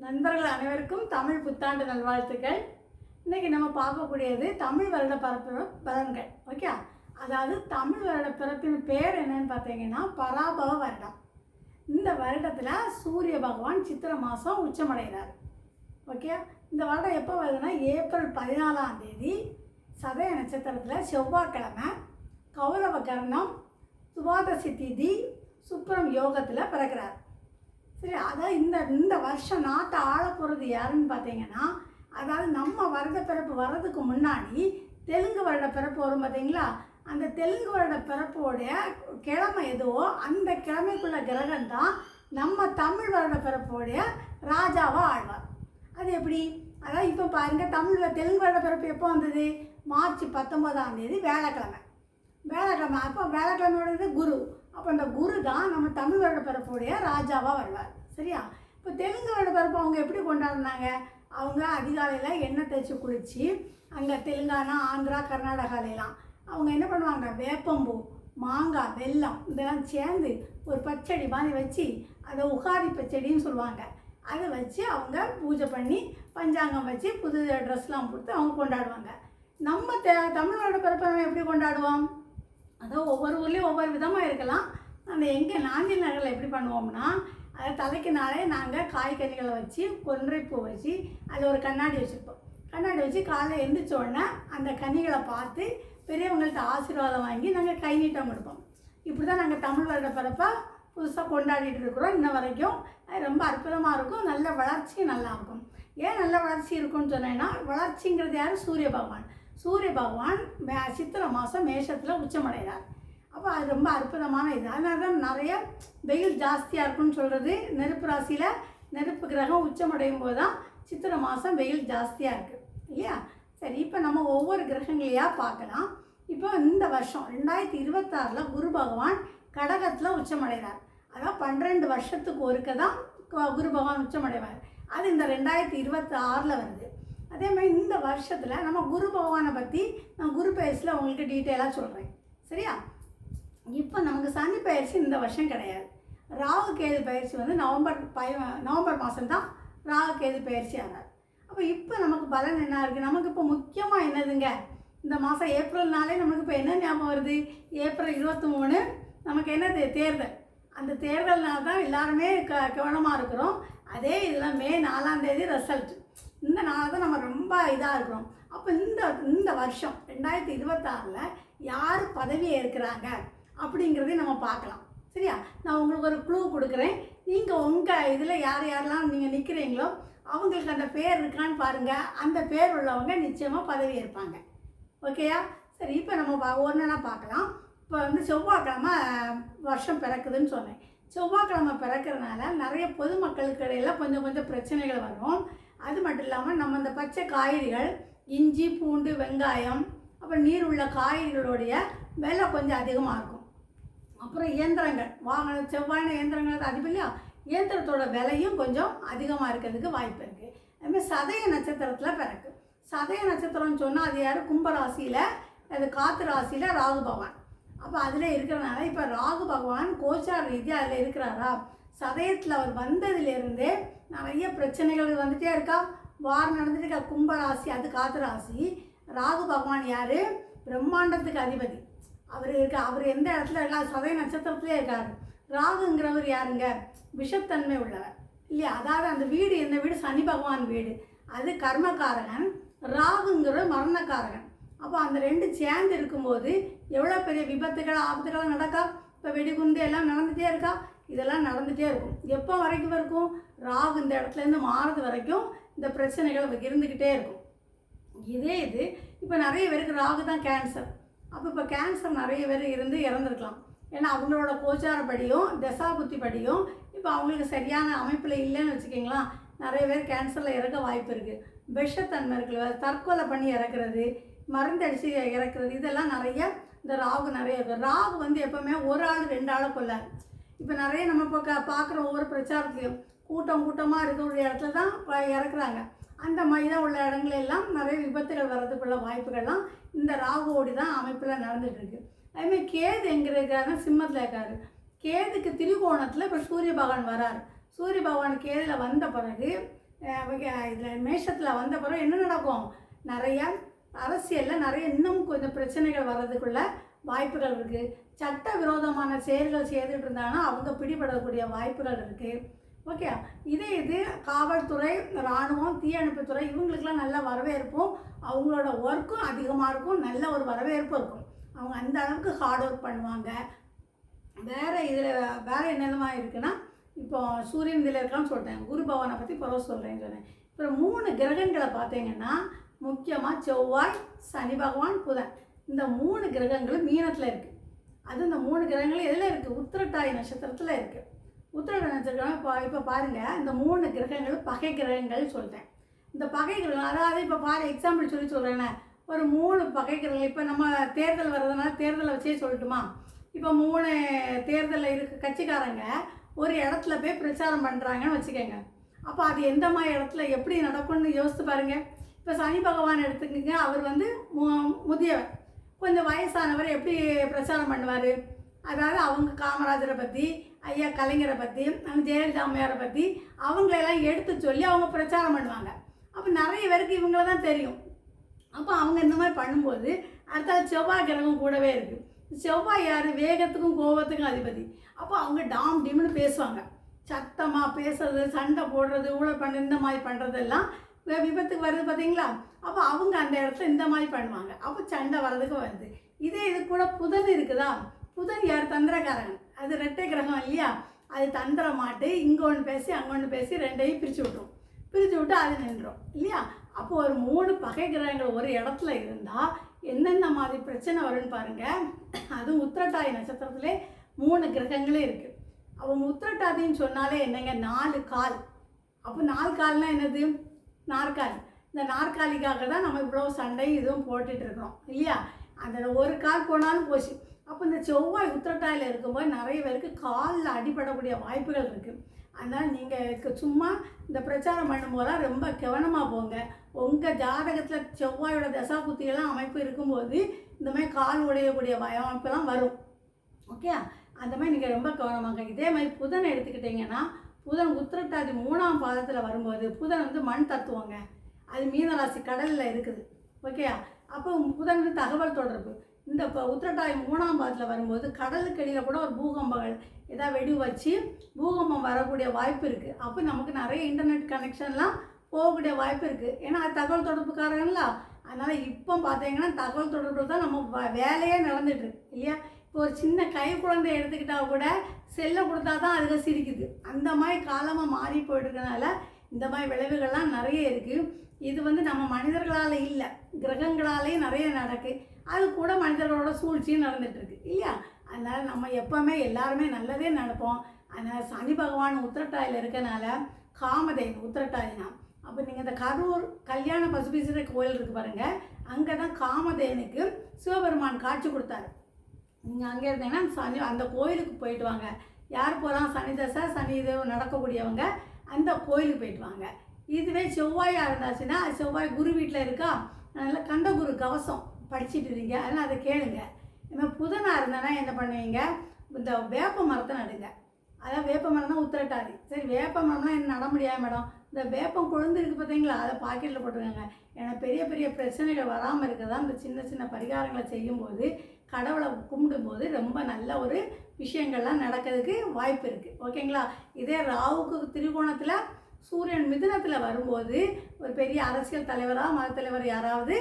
நண்பர்கள் அனைவருக்கும் தமிழ் புத்தாண்டு நல்வாழ்த்துக்கள். இன்றைக்கி நம்ம பார்க்கக்கூடியது தமிழ் வருட பரப்பு பலன்கள். ஓகே, அதாவது தமிழ் வருட பிறப்பின் பேர் என்னன்னு பார்த்தீங்கன்னா பராபவ வருடம். இந்த வருடத்தில் சூரிய பகவான் சித்திரை மாதம் உச்சமடைகிறார். ஓகே, இந்த வருடம் எப்போ வருதுன்னா ஏப்ரல் 14ஆம் தேதி சதய நட்சத்திரத்தில் செவ்வாய்க்கிழமை கௌரவ கர்ணம் துவாதசி திதி சுப்ரம் யோகத்தில் பிறக்கிறார். சரி, அதாவது இந்த வருஷம் நாட்டை ஆள போகிறது யாருன்னு பார்த்தீங்கன்னா, அதாவது நம்ம வருட பிறப்பு வர்றதுக்கு முன்னாடி தெலுங்கு வருட பிறப்பு வரும் பார்த்தீங்களா, அந்த தெலுங்கு வருட பிறப்போடைய கிழமை எதுவோ அந்த கிழமைக்குள்ள கிரகம் தான் நம்ம தமிழ் வருட பிறப்போடைய ராஜாவாக ஆழ்வார். அது எப்படி? அதாவது இப்போ பாருங்கள், தெலுங்கு வருட பிறப்பு எப்போ வந்தது? மார்ச் 19ஆம் தேதி வியாழக்கிழமை. அப்போ வியாழக்கிழமையோடது குரு. அப்போ அந்த குரு தான் நம்ம தமிழ் வருட பிறப்புடைய ராஜாவாக வருவார். சரியா? இப்போ தெலுங்கு வருட பிறப்பு அவங்க எப்படி கொண்டாடினாங்க? அவங்க அதிகாலையில் எண்ணெய் தேய்ச்சி குளித்து, அங்கே தெலுங்கானா, ஆந்திரா, கர்நாடகாலெலாம் அவங்க என்ன பண்ணுவாங்க, வேப்பம்பூ, மாங்காய், வெல்லம் இதெல்லாம் சேர்ந்து ஒரு பச்சடி மாதிரி வச்சு, அதை உகாதி பச்சடின்னு சொல்லுவாங்க, அதை வச்சு அவங்க பூஜை பண்ணி பஞ்சாங்கம் வச்சு புது ட்ரெஸ்லாம் கொடுத்து அவங்க கொண்டாடுவாங்க. நம்ம தமிழ் வருட பிறப்பை நம்ம எப்படி கொண்டாடுவோம்? அதாவது ஒவ்வொரு ஊர்லேயும் ஒவ்வொரு விதமாக இருக்கலாம். அந்த எங்கள் நாஞ்சில் நகரில் எப்படி பண்ணுவோம்னா, அதை தலைக்கு நாளே நாங்கள் காய்கறிகளை வச்சு கொன்றைப்பூ வச்சு அதில் ஒரு கண்ணாடி வச்சுருப்போம். கண்ணாடி வச்சு காலையில் எழுந்திரிச்சோடனே அந்த கனிகளை பார்த்து பெரியவங்கள்ட்ட ஆசீர்வாதம் வாங்கி நாங்கள் கை நீட்டம் கொடுப்போம். இப்படி தான் நாங்கள் தமிழ் வருட பிறப்பை புதுசாக கொண்டாடிட்டு இருக்கிறோம். இன்ன வரைக்கும் அது ரொம்ப அற்புதமாக இருக்கும். நல்ல வளர்ச்சியும் நல்லாயிருக்கும். ஏன் நல்ல வளர்ச்சி இருக்குன்னு சொன்னேன்னா, வளர்ச்சிங்கிறது யார்? சூரிய பகவான். சூரிய பகவான் சித்திரை மாதம் மேஷத்தில் உச்சமடைகிறார். அப்போ அது ரொம்ப அற்புதமான இது. அதனால தான் நிறைய வெயில் ஜாஸ்தியாக இருக்குன்னு சொல்கிறது. நெருப்பு ராசியில் நெருப்பு கிரகம் உச்சமடையும் போது தான் சித்திரை மாதம் வெயில் ஜாஸ்தியாக இருக்குது இல்லையா? சரி, இப்போ நம்ம ஒவ்வொரு கிரகங்களையாக பார்க்கலாம். இப்போ இந்த வருஷம் 2026 குரு பகவான் கடகத்தில் உச்சமடைகிறார். அதாவது 12 வருஷத்துக்கு ஒருக்க தான் குரு பகவான் உச்சமடைவார். அது இந்த 2026 வருது. அதே மாதிரி இந்த வருஷத்தில் நம்ம குரு பகவானை பற்றி நான் குரு பயிற்சியில் உங்களுக்கு டீட்டெயிலாக சொல்கிறேன். சரியா? இப்போ நமக்கு சனி பயிற்சி இந்த வருஷம் கிடையாது. ராகு கேது பயிற்சி வந்து நவம்பர் மாதம்தான் ராகு கேது பயிற்சி ஆனார். அப்போ இப்போ நமக்கு பலன் என்ன இருக்குது? நமக்கு இப்போ முக்கியமாக என்னதுங்க, இந்த மாதம் ஏப்ரல்னாலே நமக்கு இப்போ என்ன ஞாபகம் வருது? ஏப்ரல் 23 நமக்கு என்னது? தேர்தல். அந்த தேர்தல்னால தான் எல்லாருமே கவனமாக இருக்கிறோம். அதே இதில் மே 4ஆம் தேதி ரிசல்ட். இந்த நாள் தான் நம்ம ரொம்ப இதாக இருக்கிறோம். அப்போ இந்த வருஷம் 2026 யார் பதவி ஏற்கிறாங்க அப்படிங்கிறதையும் நம்ம பார்க்கலாம். சரியா? நான் உங்களுக்கு ஒரு க்ளூ கொடுக்குறேன். நீங்கள் உங்கள் இதில் யாரெல்லாம் நீங்கள் நிற்கிறீங்களோ அவங்களுக்கு அந்த பேர் இருக்கான்னு பாருங்கள். அந்த பேர் உள்ளவங்க நிச்சயமாக பதவி ஏற்பாங்க. ஓகேயா? சரி, இப்போ நம்ம ஒன்றுனா பார்க்கலாம். இப்போ வந்து செவ்வாய்க்கிழமை வருஷம் பிறக்குதுன்னு சொன்னேன். செவ்வாய்க்கிழமை பிறக்கிறதுனால நிறைய பொதுமக்களுக்கு இடையில் கொஞ்சம் பிரச்சனைகள் வரும். அது மட்டும் இல்லாமல் நம்ம இந்த பச்சை காய்கறிகள், இஞ்சி, பூண்டு, வெங்காயம், அப்புறம் நீர் உள்ள காய்கறிகளுடைய விலை கொஞ்சம் அதிகமாக இருக்கும். அப்புறம் இயந்திரங்கள் வாங்கின செவ்வாய்ன இயந்திரங்கள் அதிகம் இல்லையா? இயந்திரத்தோட விலையும் கொஞ்சம் அதிகமாக இருக்கிறதுக்கு வாய்ப்பு இருக்குது. அதுமாதிரி சதய நட்சத்திரத்தில் பிறகு. சதய நட்சத்திரம்னு சொன்னால் அது யார்? கும்பராசியில், அது காற்று ராசியில் ராகு பகவான். அப்போ அதில் இருக்கிறனால இப்போ ராகு பகவான் கோச்சார ரீதியாக அதில் இருக்கிறாரா? சதயத்தில் அவர் வந்ததுலேருந்தே நிறைய பிரச்சனைகள் வந்துகிட்டே இருக்கா. வாரம் நடந்துட்டு இருக்கா. கும்பராசி அது காற்று ராசி. ராகு பகவான் யார்? பிரம்மாண்டத்துக்கு அதிபதி. அவர் எந்த இடத்துல எல்லா சதய நட்சத்திரத்திலே இருக்கார். ராகுங்கிறவர் யாருங்க? விஷத்தன்மை உள்ளவர் இல்லையா? அதாவது அந்த வீடு எந்த வீடு? சனி பகவான் வீடு. அது கர்மக்காரகன். ராகுங்கிற மரணக்காரகன். அப்போ அந்த ரெண்டு சேர்ந்து இருக்கும்போது எவ்வளோ பெரிய விபத்துகள், ஆபத்துகளாக நடக்கா? இப்போ வெடிகுண்டு எல்லாம் நடந்துகிட்டே இருக்கா? இதெல்லாம் நடந்துகிட்டே இருக்கும். எப்போ வரைக்கும் இருக்கும்? ராகு இந்த இடத்துலேருந்து மாறுறது வரைக்கும் இந்த பிரச்சனைகள் இருந்துக்கிட்டே இருக்கும். இது இப்போ நிறைய பேருக்கு ராகு தான் கேன்சர். அப்போ இப்போ கேன்சர் நிறைய பேர் இருந்து இறந்துருக்கலாம். ஏன்னா அவங்களோட கோச்சாரப்படியும் தசாபுத்தி படியும் இப்போ அவங்களுக்கு சரியான அமைப்பில் இல்லைன்னு வச்சுக்கிங்களா, நிறைய பேர் கேன்சரில் இறக்க வாய்ப்பு இருக்குது. விஷத்தன்மை இருக்குது, தற்கொலை பண்ணி இறக்குறது, மருந்தடிச்சு இறக்குறது, இதெல்லாம் நிறைய இந்த ராகு நிறைய இருக்குது. ராகு வந்து எப்போவுமே ஒரு ஆள் 2 ஆளை கொள்ளாது. இப்போ நிறைய நம்ம இப்போ பார்க்குற ஒவ்வொரு பிரச்சாரத்துலையும் கூட்டமாக இருக்கிற இடத்துல தான் இறக்குறாங்க. அந்த மாதிரி தான் உள்ள இடங்களெல்லாம் நிறைய விபத்துகள் வர்றதுக்குள்ள வாய்ப்புகள்லாம் இந்த ராகுவோடி தான் அமைப்பில் நடந்துகிட்ருக்கு. அதுமாதிரி கேது எங்கே இருக்காருன்னா சிம்மத்தில் இருக்காரு. கேதுக்கு திரிகோணத்தில் இப்போ சூரிய பகவான் வரார். சூரிய பகவான் கேதில் வந்த பிறகு இதில் மேஷத்தில் வந்த பிறகு என்ன நடக்கும், நிறையா அரசியலில் நிறைய இன்னும் கொஞ்சம் பிரச்சனைகள் வர்றதுக்குள்ள வாய்ப்புகள் இருக்குது. சட்ட விரோதமான செயல்கள் செய்துட்டு இருந்தாங்கன்னா அவங்க பிடிபடக்கூடிய வாய்ப்புகள் இருக்குது. ஓகே, இது காவல்துறை, இராணுவம், தீயணைப்புத்துறை இவங்களுக்கெல்லாம் நல்ல வரவேற்பும் அவங்களோட ஒர்க்கும் அதிகமாக இருக்கும், நல்ல ஒரு வரவேற்பும் இருக்கும். அவங்க அந்த அளவுக்கு ஹார்ட் ஒர்க் பண்ணுவாங்க. வேறு என்னென்னமா இருக்குன்னா, இப்போ சூரியன் இதில் இருக்கான்னு சொல்லிட்டேன், குரு பகவானை பற்றி பிறகு சொல்கிறேன்னு சொன்னேன். இப்போ 3 கிரகங்களை பார்த்தீங்கன்னா முக்கியமாக செவ்வாய், சனி பகவான், புதன், இந்த 3 கிரகங்களும் மீனத்தில் இருக்குது. அது இந்த 3 கிரகங்களும் எதில் இருக்குது, உத்திரட்டாதி நட்சத்திரத்தில் இருக்குது. உத்திரட்டாதி நட்சத்திரம் இப்போ பாருங்கள், இந்த 3 கிரகங்களும் பகை கிரகங்கள் சொல்லிட்டேன். இந்த பகை கிரகம் அதாவது இப்போ எக்ஸாம்பிள் சொல்கிறேன்னே, ஒரு 3 பகை கிரகங்கள். இப்போ நம்ம தேர்தல் வர்றதுனால தேர்தலை வச்சே சொல்லட்டுமா, இப்போ 3 தேர்தலில் இருக்க கட்சிக்காரங்க ஒரு இடத்துல போய் பிரச்சாரம் பண்ணுறாங்கன்னு வச்சுக்கோங்க. அப்போ அது எந்த மாதிரி இடத்துல எப்படி நடக்கும்னு யோசித்து பாருங்கள். இப்போ சனி பகவான் எடுத்துக்கோங்க, அவர் முதியவர், கொஞ்சம் வயசானவர், எப்படி பிரச்சாரம் பண்ணுவார், அதாவது அவங்க காமராஜரை பற்றி, ஐயா கலைஞரை பற்றி, ஜெயலலிதா அம்மையாரை பற்றி அவங்களெல்லாம் எடுத்து சொல்லி அவங்க பிரச்சாரம் பண்ணுவாங்க. அப்போ நிறைய பேருக்கு இவங்கள தான் தெரியும். அப்போ அவங்க இந்த மாதிரி பண்ணும்போது அடுத்த செவ்வாய் கிரகம் கூடவே இருக்குது. செவ்வாய் யார், வேகத்துக்கும் கோபத்துக்கும் அதிபதி. அப்போ அவங்க டாம் டிம்னு பேசுவாங்க, சத்தமாக பேசுறது, சண்டை போடுறது, ஊழல் பண்ணுறது, இந்த மாதிரி பண்ணுறதெல்லாம் விபத்துக்கு வருது பார்த்தீங்களா. அப்போ அவங்க அந்த இடத்துல இந்த மாதிரி பண்ணுவாங்க. அப்போ சண்டை வர்றதுக்கு வருது. இது கூட புதன் இருக்குதா, புதன் யார், தந்திரக்காரன். அது ரெட்டை கிரகம் இல்லையா, அது தந்திர மாட்டு இங்கே ஒன்று பேசி அங்கே ஒன்று பேசி ரெண்டையும் பிரித்து விட்டு அது நின்றோம் இல்லையா. அப்போ ஒரு 3 பகை கிரகங்கள் ஒரு இடத்துல இருந்தால் எந்தெந்த மாதிரி பிரச்சனை வரும்னு பாருங்கள். அதுவும் உத்திரட்டாதி நட்சத்திரத்திலே 3 கிரகங்களே இருக்குது. அவங்க உத்திரட்டாதின்னு சொன்னாலே என்னங்க, 4 கால். அப்போ 4 கால்னால் என்னது, நாற்காலி. இந்த நாற்காலிக்காக தான் நம்ம இவ்வளோ சண்டை இதுவும் போட்டுட்ருக்குறோம் இல்லையா. அந்த ஒரு கால் போனாலும் போச்சு. அப்போ இந்த செவ்வாய் உத்திரட்டாதியில் இருக்கும்போது நிறைய பேருக்கு காலில் அடிபடக்கூடிய வாய்ப்புகள் இருக்குது. அதனால் நீங்கள் சும்மா இந்த பிரச்சாரம் பண்ணும்போதெல்லாம் ரொம்ப கவனமாக போங்க. உங்கள் ஜாதகத்தில் செவ்வாயோட தசா புத்தியெல்லாம் அமைப்பு இருக்கும்போது இந்த மாதிரி கால் உடையக்கூடிய அமைப்பெல்லாம் வரும். ஓகே, அந்த மாதிரி நீங்கள் ரொம்ப கவனமாக. இதே மாதிரி புதனை எடுத்துக்கிட்டிங்கன்னா, புதன் உத்திரட்டாதி 3ஆம் பாதத்தில் வரும்போது, புதன் மண் தத்துவங்க, அது மீனராசி கடலில் இருக்குது. ஓகே, அப்போ புதன் தகவல் தொடர்பு. இந்த உத்திரட்டாதி 3ஆம் பாதத்தில் வரும்போது கடலுக்கு அடியில் கூட ஒரு பூகம்பங்கள் ஏதாவது வெடி வச்சு பூகம்பம் வரக்கூடிய வாய்ப்பு இருக்குது. அப்போ நமக்கு நிறைய இன்டர்நெட் கனெக்ஷன்லாம் போகக்கூடிய வாய்ப்பு இருக்குது. ஏன்னா அது தகவல் தொடர்புக்காரங்களா. அதனால் இப்போ பார்த்தீங்கன்னா தகவல் தொடர்பு தான் நம்ம வேலையே நடந்துட்டுருக்கு இல்லையா. இப்போ ஒரு சின்ன கை குழந்தைய எடுத்துக்கிட்டால் கூட செல்லை கொடுத்தா தான் அதுக்கு சிரிக்குது. அந்த மாதிரி காலமாக மாறி போயிட்டுருக்கனால இந்த மாதிரி விளைவுகள்லாம் நிறைய இருக்குது. இது நம்ம மனிதர்களால் இல்லை, கிரகங்களாலேயும் நிறைய நடக்குது. அது கூட மனிதர்களோட சூழ்ச்சியும் நடந்துகிட்ருக்கு இல்லையா. அதனால் நம்ம எப்போவுமே எல்லாருமே நல்லதே நடப்போம். அதனால் சனி பகவான் உத்திரட்டாதியில் இருக்கனால காமதேனு உத்திரட்டாதினா. அப்போ நீங்கள் இந்த கரூர் கல்யாண பசுபீஸ்வரர் கோயில் இருக்குது பாருங்கள், அங்கே தான் காமதேனுக்கு சிவபெருமான் காட்சி கொடுத்தாரு. நீங்கள் அங்கே இருந்தீங்கன்னா அந்த கோயிலுக்கு போயிட்டு வாங்க. யார் போகலாம், சனி தசை சனி இது நடக்கக்கூடியவங்க அந்த கோயிலுக்கு போயிட்டு வாங்க. இதுவே செவ்வாயாக இருந்தாச்சுன்னா, செவ்வாய் குரு வீட்டில் இருக்கா, அதனால் கண்டகுரு கவசம் படிச்சுட்டு இருக்கீங்க, அதனால் அதை கேளுங்க. இனிமேல் புதனாக இருந்தானா என்ன பண்ணுவீங்க, இந்த வேப்ப மரத்தை நடுங்க. அதான் வேப்ப மரம் தான் உத்திரட்டாதி. சரி, வேப்ப மரம்லாம் என்ன நட முடியாது மேடம், இந்த வேப்பம் கொழுந்து இருக்குது பார்த்தீங்களா, அதை பாக்கெட்டில் போட்டுருக்காங்க. ஏன்னா பெரிய பெரிய பிரச்சனைகள் வராமல் இருக்க தான் இந்த சின்ன சின்ன பரிகாரங்களை செய்யும்போது, கடவுளை கும்பிடும்போது ரொம்ப நல்ல ஒரு விஷயங்கள்லாம் நடக்கிறதுக்கு வாய்ப்பு இருக்குது. ஓகேங்களா. இதே ராவுக்கு திரிகோணத்தில் சூரியன் மிதுனத்தில் வரும்போது ஒரு பெரிய அரசியல் தலைவராக மத தலைவர் யாராவது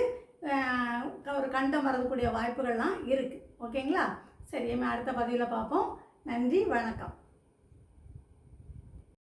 ஒரு கண்டம் வரக்கூடிய வாய்ப்புகள்லாம் இருக்குது. ஓகேங்களா. சரி, அடுத்த பதிவில் பார்ப்போம். நன்றி, வணக்கம்.